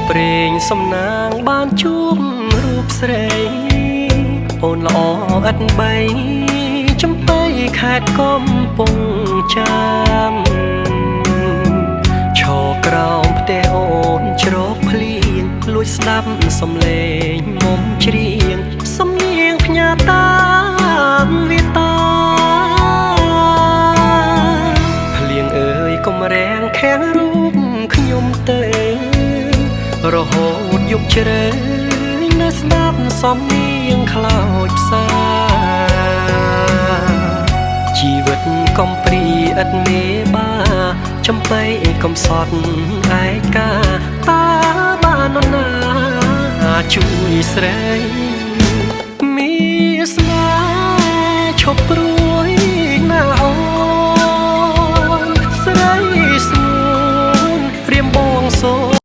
ប្រេងសំណាងបានជួបរូបស្រីអូនល្អឥតបីចំបៃខេត្តកំពង់ចាមឈរក្រោមផ្ទះអូនច្រកភ្លៀងលួចស្ដាប់សំឡេងមុំច្រៀងសំនៀងផ្ញើតាមវាតាភ្លៀងអើយកុំរាំងខាំងរូបខ្ញុំទៅរហូតយប់ជ្រៅនៅស្ដាប់សំនៀងខ្លោចផ្សាជីវិតកំព្រីឥតមេបាចំបៃកំសត់ឯកាតាបាននរណាជួយស្រីមានស្នេហ៍ឈប់ព្រួ